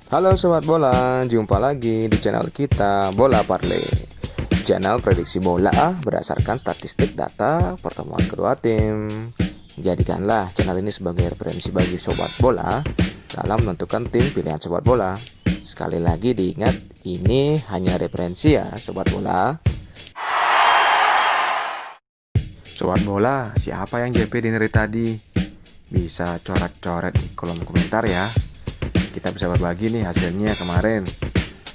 Halo Sobat Bola, jumpa lagi di channel kita Bola Parley. Channel prediksi bola berdasarkan statistik data pertemuan kedua tim. Jadikanlah channel ini sebagai referensi bagi Sobat Bola dalam menentukan tim pilihan Sobat Bola. Sekali lagi diingat, ini hanya referensi ya Sobat Bola. Sobat Bola, siapa yang JP di dari tadi? Bisa coret-coret di kolom komentar ya. Kita bisa berbagi nih hasilnya kemarin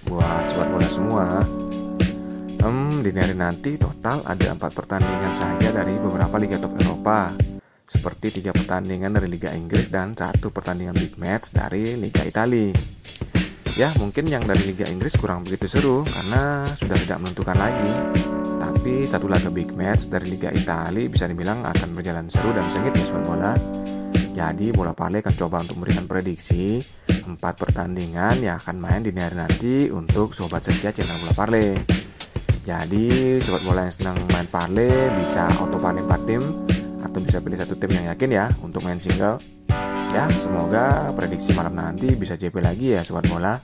buat sobat bola semua. Di hari nanti total ada 4 pertandingan saja dari beberapa liga top Eropa, seperti 3 pertandingan dari Liga Inggris dan 1 pertandingan big match dari Liga Italia. Ya, mungkin yang dari Liga Inggris kurang begitu seru karena sudah tidak menentukan lagi. Tapi satu laga big match dari Liga Italia bisa dibilang akan berjalan seru dan sengit ya sobat bola. Jadi Bola Parley akan coba untuk memberikan prediksi 4 pertandingan yang akan main di hari nanti untuk sobat setia channel Bola Parley. Jadi sobat bola yang senang main Parley bisa auto parley 4 tim atau bisa pilih satu tim yang yakin ya untuk main single. Ya, semoga prediksi malam nanti bisa JP lagi ya sobat bola.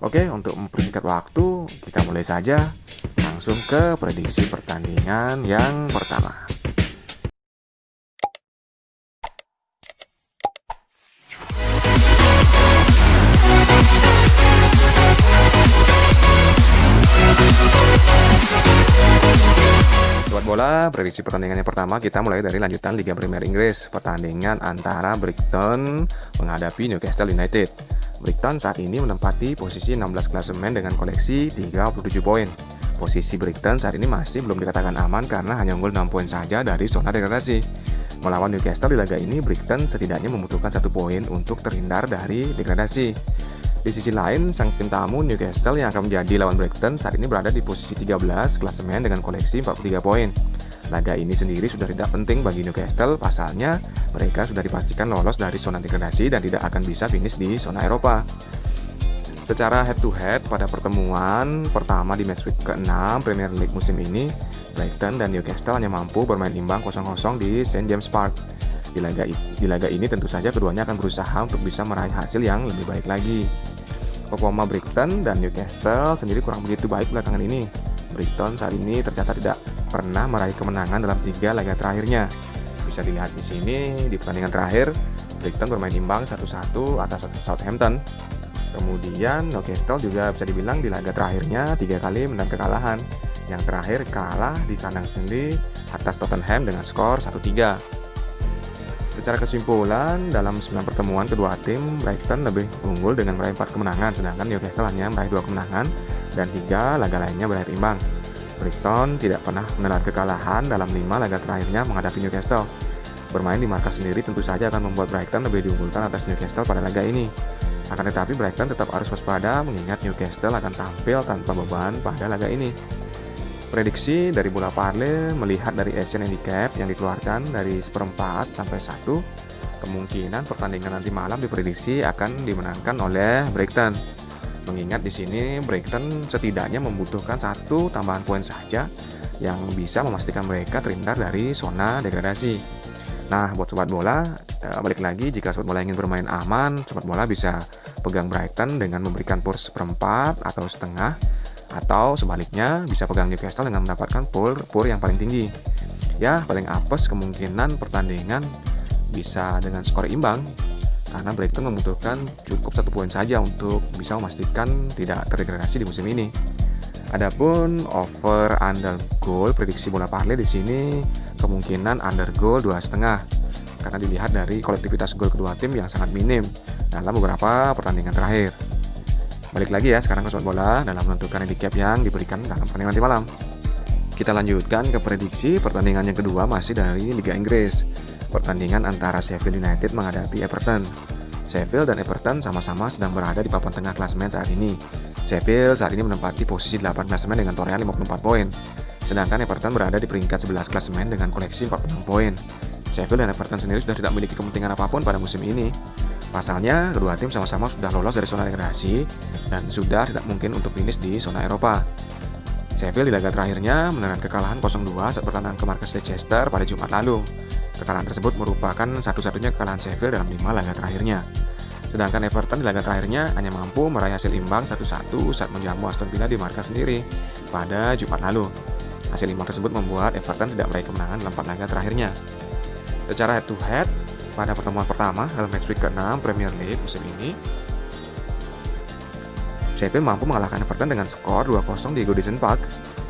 Oke, untuk mempersingkat waktu, kita mulai saja langsung ke prediksi pertandingan yang pertama. Sobat bola, prediksi pertandingan yang pertama kita mulai dari lanjutan Liga Premier Inggris. Pertandingan antara Brighton menghadapi Newcastle United. Brighton saat ini menempati posisi 16 klasemen dengan koleksi 37 poin. Posisi Brighton saat ini masih belum dikatakan aman karena hanya unggul 6 poin saja dari zona degradasi. Melawan Newcastle di laga ini, Brighton setidaknya membutuhkan 1 poin untuk terhindar dari degradasi. Di sisi lain, sang tim tamu Newcastle yang akan menjadi lawan Brighton saat ini berada di posisi 13 klasemen dengan koleksi 43 poin. Laga ini sendiri sudah tidak penting bagi Newcastle, pasalnya mereka sudah dipastikan lolos dari zona degradasi dan tidak akan bisa finish di zona Eropa. Secara head to head pada pertemuan pertama di matchweek ke-6 Premier League musim ini, Brighton dan Newcastle hanya mampu bermain imbang 0-0 di St James Park. Di laga ini tentu saja keduanya akan berusaha untuk bisa meraih hasil yang lebih baik lagi. Performa Brighton dan Newcastle sendiri kurang begitu baik belakangan ini. Brighton saat ini tercatat tidak pernah meraih kemenangan dalam 3 laga terakhirnya. Bisa dilihat di sini di pertandingan terakhir, Brighton bermain imbang 1-1 atas Southampton. Kemudian Newcastle juga bisa dibilang di laga terakhirnya 3 kali menang kekalahan. Yang terakhir kalah di kandang sendiri atas Tottenham dengan skor 1-3. Secara kesimpulan, dalam 9 pertemuan kedua tim, Brighton lebih unggul dengan meraih 4 kemenangan, sedangkan Newcastle hanya meraih 2 kemenangan dan 3 laga lainnya berakhir imbang. Brighton tidak pernah menelan kekalahan dalam 5 laga terakhirnya menghadapi Newcastle. Bermain di markas sendiri tentu saja akan membuat Brighton lebih diunggulkan atas Newcastle pada laga ini. Akan tetapi Brighton tetap harus waspada mengingat Newcastle akan tampil tanpa beban pada laga ini. Prediksi dari Bola Parley melihat dari Asian Handicap yang dikeluarkan dari 1/4 sampai 1, kemungkinan pertandingan nanti malam diprediksi akan dimenangkan oleh Brighton. Mengingat di sini Brighton setidaknya membutuhkan 1 tambahan poin saja yang bisa memastikan mereka terhindar dari zona degradasi. Nah, buat sobat bola, balik lagi jika sobat bola ingin bermain aman, sobat bola bisa pegang Brighton dengan memberikan pool 1/4 atau setengah, atau sebaliknya bisa pegang Newcastle dengan mendapatkan pool yang paling tinggi. Ya, paling apes kemungkinan pertandingan bisa dengan skor imbang karena Brighton membutuhkan cukup 1 poin saja untuk bisa memastikan tidak terdegradasi di musim ini. Adapun over under goal, prediksi Bola Parley di sini kemungkinan under goal 2,5 karena dilihat dari kolektivitas gol kedua tim yang sangat minim dalam beberapa pertandingan terakhir. Balik lagi ya sekarang ke sobat bola dalam menentukan handicap yang diberikan dalam pertandingan nanti malam. Kita lanjutkan ke prediksi pertandingan yang kedua masih dari Liga Inggris. Pertandingan antara Sheffield United menghadapi Everton. Sheffield dan Everton sama-sama sedang berada di papan tengah klasemen saat ini. Sheffield saat ini menempati posisi 8 klasemen dengan torehan 54 poin. Sedangkan Everton berada di peringkat 11 klasemen dengan koleksi 46 poin. Sheffield dan Everton sendiri sudah tidak memiliki kepentingan apapun pada musim ini. Pasalnya, kedua tim sama-sama sudah lolos dari zona degradasi dan sudah tidak mungkin untuk finish di zona Eropa. Sheffield di laga terakhirnya menelan kekalahan 0-2 saat bertandang ke markas Leicester pada Jumat lalu. Kekalahan tersebut merupakan satu-satunya kekalahan Sheffield dalam 5 laga terakhirnya. Sedangkan Everton di laga terakhirnya hanya mampu meraih hasil imbang 1-1 saat menjamu Aston Villa di markas sendiri pada Jumat lalu. Hasil imbang tersebut membuat Everton tidak meraih kemenangan dalam 4 laga terakhirnya. Secara head to head, pada pertemuan pertama dalam match week ke-6 Premier League musim ini, Sheffield mampu mengalahkan Everton dengan skor 2-0 di Goodison Park.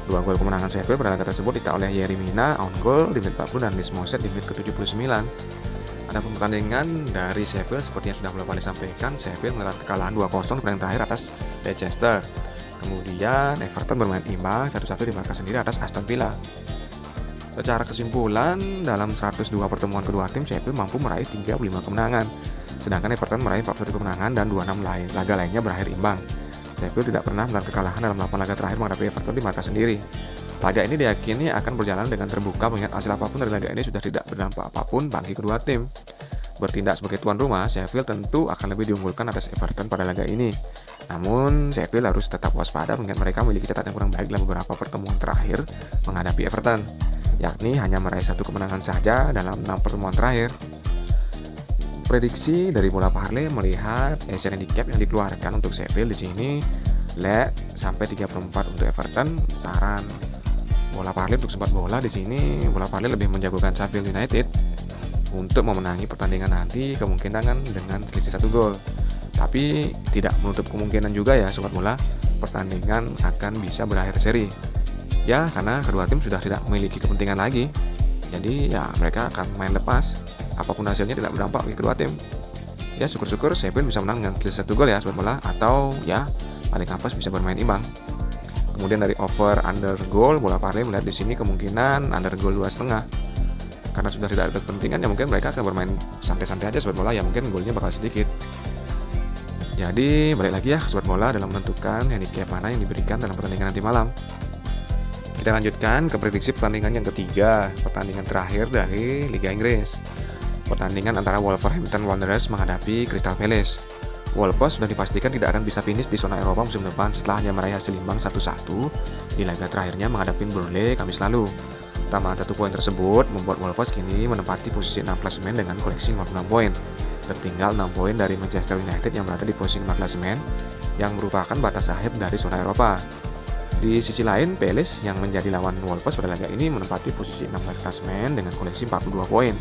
2 gol kemenangan Sheffield pada laga tersebut dicetak oleh Yerry Mina on goal di menit 40 dan Lis Moset di menit ke-79. Ada pertandingan dari Sheffield seperti yang sudah beberapa kali sampaikan, Sheffield menelan kekalahan 2-0 pertandingan terakhir atas Leicester. Kemudian Everton bermain imbang 1-1 di markas sendiri atas Aston Villa. Secara kesimpulan, dalam 102 pertemuan kedua tim, Sheffield mampu meraih 35 kemenangan, sedangkan Everton meraih 41 kemenangan dan 26 laga lainnya berakhir imbang. Sheffield tidak pernah menelan kekalahan dalam 8 laga terakhir menghadapi Everton di markas sendiri. Laga ini diyakini akan berjalan dengan terbuka mengingat hasil apapun dari laga ini sudah tidak berdampak apapun bagi kedua tim. Bertindak sebagai tuan rumah, Sheffield tentu akan lebih diunggulkan atas Everton pada laga ini. Namun, Sheffield harus tetap waspada mengingat mereka memiliki catatan yang kurang baik dalam beberapa pertemuan terakhir menghadapi Everton, yakni hanya meraih 1 kemenangan saja dalam 6 pertemuan terakhir. Prediksi dari bola parlay melihat Asian Handicap yang dikeluarkan untuk Sheffield di sini leg sampai 3/4 untuk Everton. Saran bola parlay untuk sempat bola di sini, bola parlay lebih menjagokan Sheffield United untuk memenangi pertandingan nanti kemungkinan dengan selisih 1 gol. Tapi tidak menutup kemungkinan juga ya sobat bola, pertandingan akan bisa berakhir seri. Ya, karena kedua tim sudah tidak memiliki kepentingan lagi. Jadi ya mereka akan main lepas. Apapun hasilnya tidak berdampak bagi kedua tim. Ya syukur-syukur Sheffield bisa menang dengan selisih 1 gol ya sobat bola, atau ya paling ampas bisa bermain imbang. Kemudian dari over under goal, bola parlay melihat di sini kemungkinan under goal 2,5. Karena sudah tidak ada kepentingan ya mungkin mereka akan bermain santai-santai aja sobat bola, ya mungkin golnya bakal sedikit. Jadi balik lagi ya sobat bola dalam menentukan handicap mana yang diberikan dalam pertandingan nanti malam. Kita lanjutkan ke prediksi pertandingan yang ketiga, pertandingan terakhir dari Liga Inggris. Pertandingan antara Wolverhampton Wanderers menghadapi Crystal Palace. Wolves sudah dipastikan tidak akan bisa finish di zona Eropa musim depan setelah hanya meraih hasil imbang 1-1 di laga terakhirnya menghadapi Burnley Kamis lalu. Tambahan 1 poin tersebut membuat Wolves kini menempati posisi 6 klasemen dengan koleksi 56 poin. Tertinggal 6 poin dari Manchester United yang berada di posisi 5 klasemen yang merupakan batas akhir dari zona Eropa. Di sisi lain, Palace yang menjadi lawan Wolves pada laga ini menempati posisi 16 klasemen dengan koleksi 42 poin.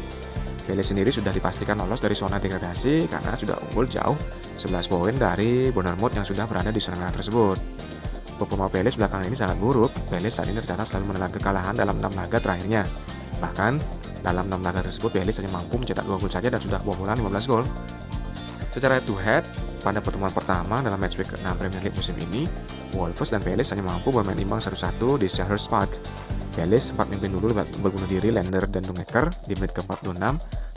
Palace sendiri sudah dipastikan lolos dari zona degradasi karena sudah unggul jauh 11 poin dari Bournemouth yang sudah berada di zona merah tersebut. Performa Palace belakangan ini sangat buruk. Palace saat ini tercatat selalu menelan kekalahan dalam 6 laga terakhirnya. Bahkan dalam 6 laga tersebut Palace hanya mampu mencetak 2 gol saja dan sudah kebobolan 15 gol. Secara head to head, pada pertemuan pertama dalam match week ke-6 Premier League musim ini, Wolves dan Palace hanya mampu bermain imbang 1-1 di Selhurst Park. Palace sempat memimpin dulu lewat tumbal bunuh diri Lander dan Dungeker di menit ke-46,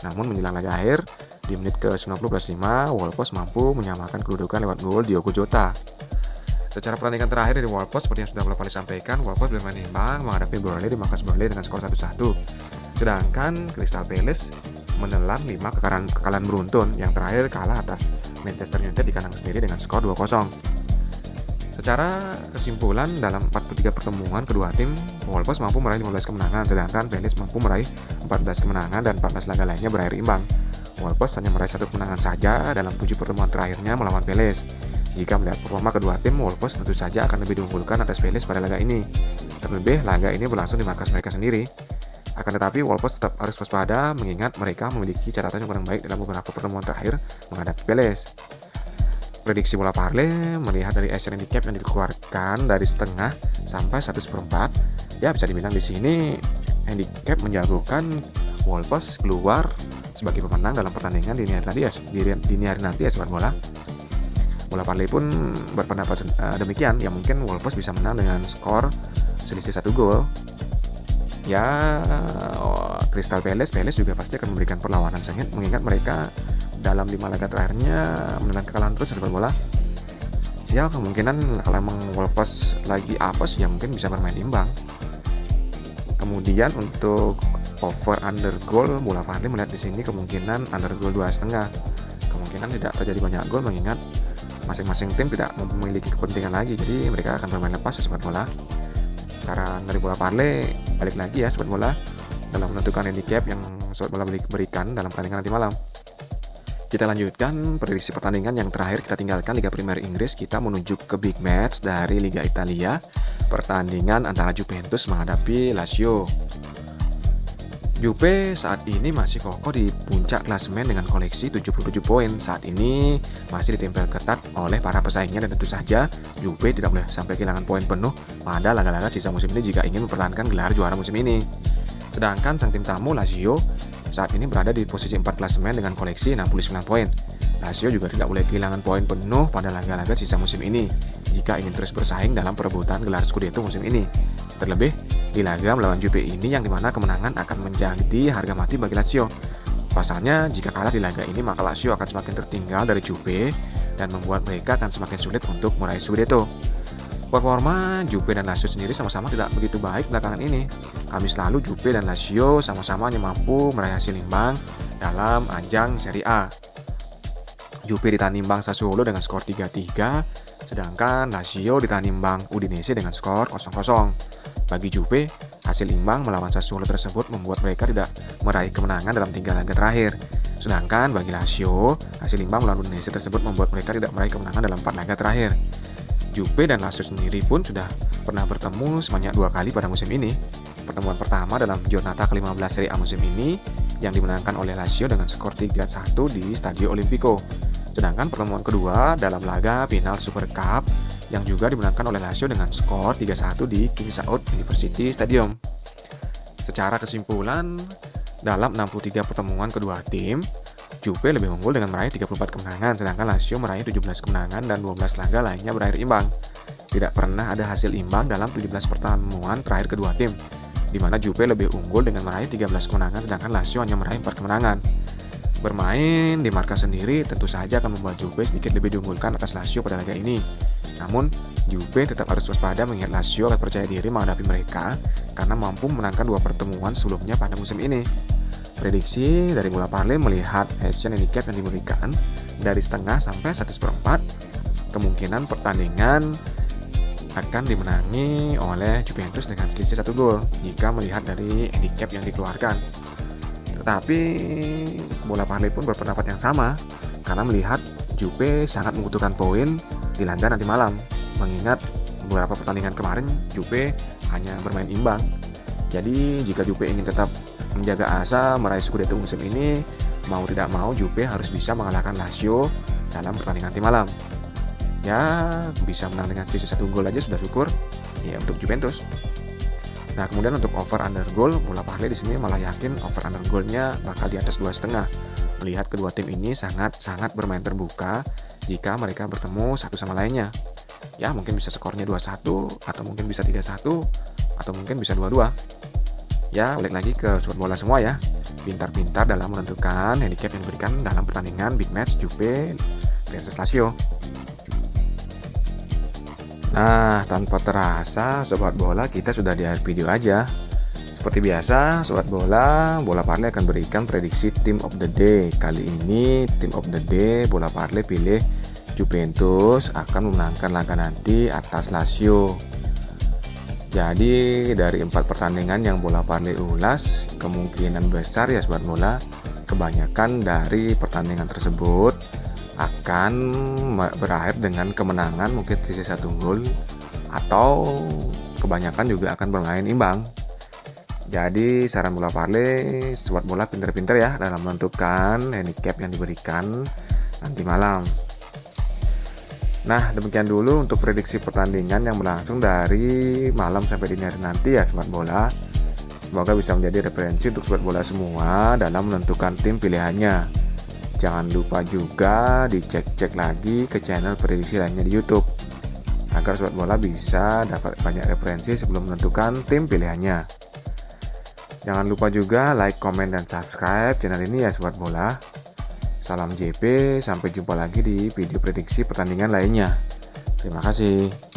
namun menjelang laga akhir di menit ke-90+5, Wolves mampu menyamakan kedudukan lewat gol Diogo Jota. Secara pertandingan terakhir dari Wolves seperti yang sudah beberapa kali sampaikan, Wolves bermain imbang menghadapi Burnley di markas Burnley dengan skor 1-1. Sedangkan Crystal Palace menelan 5 kekalahan beruntun, yang terakhir kalah atas Manchester United di kandang sendiri dengan skor 2-0. Secara kesimpulan, dalam 43 pertemuan kedua tim, Wolves mampu meraih 15 kemenangan, sedangkan Palace mampu meraih 14 kemenangan dan 14 laga lainnya berakhir imbang. Wolves hanya meraih 1 kemenangan saja dalam 7 pertemuan terakhirnya melawan Palace. Jika melihat performa kedua tim, Wolves tentu saja akan lebih diunggulkan atas Palace pada laga ini. Terlebih, laga ini berlangsung di markas mereka sendiri. Akan tetapi, Wolves tetap harus waspada mengingat mereka memiliki catatan yang kurang baik dalam beberapa pertemuan terakhir menghadapi Palace. Prediksi bola parlay melihat dari Asian Handicap yang dikeluarkan dari setengah sampai 1/4, ya bisa dibilang di sini handicap menjagokan Wolves keluar sebagai pemenang dalam pertandingan dini hari nanti ya sobat bola. Bola parlay pun berpendapat demikian, ya mungkin Wolves bisa menang dengan skor selisih 1 gol. Ya, Crystal Palace juga pasti akan memberikan perlawanan sengit mengingat mereka dalam 5 laga terakhirnya menelan kekalahan terus sepak bola. Ya kemungkinan kalau emang Wolves lagi apes ya mungkin bisa bermain imbang. Kemudian untuk over under goal, bola parlay melihat di sini kemungkinan under goal 2,5. Kemungkinan tidak terjadi banyak gol mengingat masing-masing tim tidak memiliki kepentingan lagi, jadi mereka akan bermain lepas ya sobat bola. Cara dari bola parlay balik lagi ya sobat bola dalam menentukan handicap yang sobat bola berikan dalam pertandingan nanti malam. Kita lanjutkan prediksi pertandingan yang terakhir, kita tinggalkan Liga Premier Inggris, kita menuju ke big match dari Liga Italia. Pertandingan antara Juventus menghadapi Lazio. Juve saat ini masih kokoh di puncak klasemen dengan koleksi 77 poin. Saat ini masih ditempel ketat oleh para pesaingnya dan tentu saja Juve tidak boleh sampai kehilangan poin penuh pada laga-laga sisa musim ini jika ingin mempertahankan gelar juara musim ini. Sedangkan sang tim tamu Lazio saat ini berada di posisi 4 klasemen dengan koleksi 69 poin. Lazio juga tidak boleh kehilangan poin penuh pada laga-laga sisa musim ini jika ingin terus bersaing dalam perebutan gelar Scudetto musim ini. Terlebih di laga melawan Juve ini yang dimana kemenangan akan menjadi harga mati bagi Lazio. Pasalnya jika kalah di laga ini maka Lazio akan semakin tertinggal dari Juve dan membuat mereka akan semakin sulit untuk meraih Scudetto. Performa Juve dan Lazio sendiri sama-sama tidak begitu baik belakangan ini. Kamis lalu Juve dan Lazio sama-sama hanya mampu meraih hasil imbang dalam ajang Serie A. Juve ditahan imbang Sassuolo dengan skor 3-3, sedangkan Lazio ditahan imbang Udinese dengan skor 0-0. Bagi Juve, hasil imbang melawan Sassuolo tersebut membuat mereka tidak meraih kemenangan dalam 3 laga terakhir. Sedangkan bagi Lazio, hasil imbang melawan Udinese tersebut membuat mereka tidak meraih kemenangan dalam 4 laga terakhir. Juve dan Lazio sendiri pun sudah pernah bertemu sebanyak 2 kali pada musim ini. Pertemuan pertama dalam giornata ke-15 Serie A musim ini yang dimenangkan oleh Lazio dengan skor 3-1 di Stadio Olimpico. Sedangkan pertemuan kedua dalam laga final Super Cup yang juga dimenangkan oleh Lazio dengan skor 3-1 di King Saud University Stadium. Secara kesimpulan, dalam 63 pertemuan kedua tim, Juve lebih unggul dengan meraih 34 kemenangan, sedangkan Lazio meraih 17 kemenangan dan 12 laga lainnya berakhir imbang. Tidak pernah ada hasil imbang dalam 17 pertemuan terakhir kedua tim, di mana Juve lebih unggul dengan meraih 13 kemenangan, sedangkan Lazio hanya meraih 4 kemenangan. Bermain di markas sendiri tentu saja akan membuat Juve sedikit lebih diunggulkan atas Lazio pada laga ini. Namun, Juve tetap harus waspada mengingat Lazio akan percaya diri menghadapi mereka karena mampu memenangkan 2 pertemuan sebelumnya pada musim ini. Prediksi dari Bola Parley melihat Asian handicap yang diberikan dari setengah sampai 1/4, kemungkinan pertandingan akan dimenangi oleh Juventus dengan selisih 1 gol jika melihat dari handicap yang dikeluarkan. Tetapi Bola Parley pun berpendapat yang sama karena melihat Juve sangat membutuhkan poin di laga nanti malam, mengingat beberapa pertandingan kemarin Juve hanya bermain imbang. Jadi jika Juve ingin tetap menjaga asa meraih Scudetto musim ini, mau tidak mau Juve harus bisa mengalahkan Lazio dalam pertandingan nanti malam. Ya, bisa menang dengan selisih 1 gol aja sudah syukur ya untuk Juventus. Nah, kemudian untuk over under goal, Bola Parley di sini malah yakin over under goalnya bakal di atas 2,5. Melihat kedua tim ini sangat bermain terbuka jika mereka bertemu satu sama lainnya. Ya, mungkin bisa skornya 2-1 atau mungkin bisa 3-1 atau mungkin bisa 2-2. Ya, balik lagi ke sobat bola semua ya. Pintar-pintar dalam menentukan handicap yang diberikan dalam pertandingan big match Juve versus Lazio. Nah, tanpa terasa sobat bola kita sudah di akhir video aja. Seperti biasa, sobat bola, Bola Parley akan berikan prediksi team of the day. Kali ini team of the day Bola Parley pilih Juventus akan memenangkan laga nanti atas Lazio. Jadi dari 4 pertandingan yang Bola Parley ulas, kemungkinan besar ya sobat bola, kebanyakan dari pertandingan tersebut akan berakhir dengan kemenangan mungkin selisih 1 gol atau kebanyakan juga akan bermain imbang. Jadi saran Bola Parley, sobat bola pintar-pintar ya dalam menentukan handicap yang diberikan nanti malam. Nah, demikian dulu untuk prediksi pertandingan yang berlangsung dari malam sampai dini hari nanti ya sobat bola. Semoga bisa menjadi referensi untuk sobat bola semua dalam menentukan tim pilihannya. Jangan lupa juga dicek-cek lagi ke channel prediksi lainnya di YouTube agar sobat bola bisa dapat banyak referensi sebelum menentukan tim pilihannya. Jangan lupa juga like, komen, dan subscribe channel ini ya sobat bola. Salam JP, sampai jumpa lagi di video prediksi pertandingan lainnya. Terima kasih.